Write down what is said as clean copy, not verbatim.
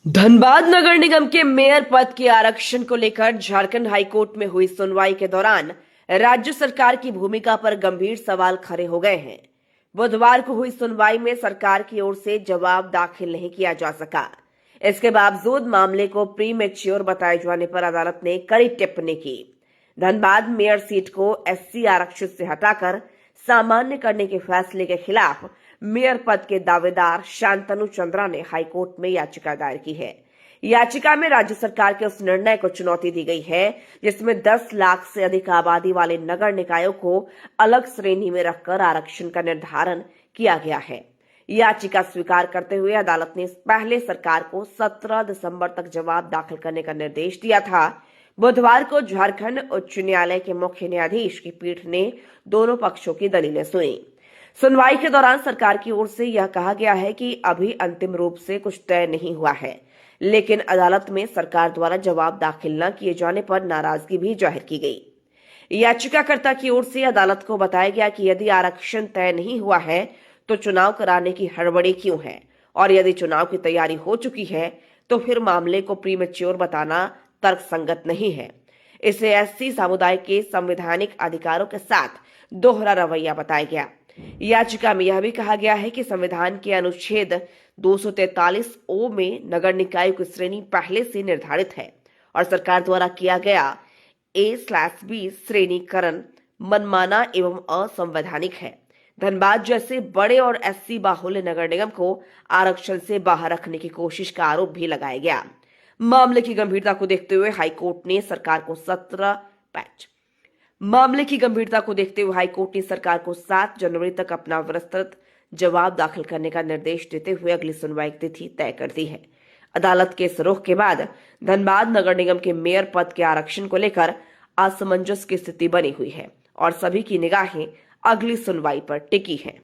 धनबाद नगर निगम के मेयर पद के आरक्षण को लेकर झारखंड हाईकोर्ट में हुई सुनवाई के दौरान राज्य सरकार की भूमिका पर गंभीर सवाल खड़े हो गए हैं। बुधवार को हुई सुनवाई में सरकार की ओर से जवाब दाखिल नहीं किया जा सका। इसके बावजूद मामले को प्रीमेच्योर बताए जाने पर अदालत ने कड़ी टिप्पणी की। धनबाद मेयर सीट को एससी आरक्षित से हटाकर सामान्य करने के फैसले के खिलाफ मेयर पद के दावेदार शांतनु चंद्रा ने हाईकोर्ट में याचिका दायर की है। याचिका में राज्य सरकार के उस निर्णय को चुनौती दी गई है जिसमें 10 लाख से अधिक आबादी वाले नगर निकायों को अलग श्रेणी में रखकर आरक्षण का निर्धारण किया गया है। याचिका स्वीकार करते हुए अदालत ने पहले सरकार को 17 दिसंबर तक जवाब दाखिल करने का निर्देश दिया था। बुधवार को झारखंड उच्च न्यायालय के मुख्य न्यायाधीश की पीठ ने दोनों पक्षों की दलीलें सुनी। सुनवाई के दौरान सरकार की ओर से यह कहा गया है कि अभी अंतिम रूप से कुछ तय नहीं हुआ है, लेकिन अदालत में सरकार द्वारा जवाब दाखिल न किए जाने पर नाराजगी भी जाहिर की गई। याचिकाकर्ता की ओर से अदालत को बताया गया कि यदि आरक्षण तय नहीं हुआ है तो चुनाव कराने की हड़बड़ी क्यों है, और यदि चुनाव की तैयारी हो चुकी है तो फिर मामले को प्रीमेच्योर बताना तर्कसंगत नहीं है। इसे एससी समुदाय के संवैधानिक अधिकारों के साथ दोहरा रवैया बताया गया। याचिका में यह भी कहा गया है कि संविधान के अनुच्छेद 243 ओ में नगर निकायों की श्रेणी पहले से निर्धारित है और सरकार द्वारा किया गया A/B श्रेणीकरण मनमाना एवं असंवैधानिक है। धनबाद जैसे बड़े और एससी बाहुल्य नगर निगम को आरक्षण से बाहर रखने की कोशिश का आरोप भी लगाया गया। मामले की गंभीरता को देखते हुए हाईकोर्ट ने सरकार को 7 जनवरी तक अपना विस्तृत जवाब दाखिल करने का निर्देश देते हुए अगली सुनवाई की तिथि तय कर दी है। अदालत के इस रुख के बाद धनबाद नगर निगम के मेयर पद के आरक्षण को लेकर असमंजस की स्थिति बनी हुई है और सभी की निगाहें अगली सुनवाई पर टिकी हैं।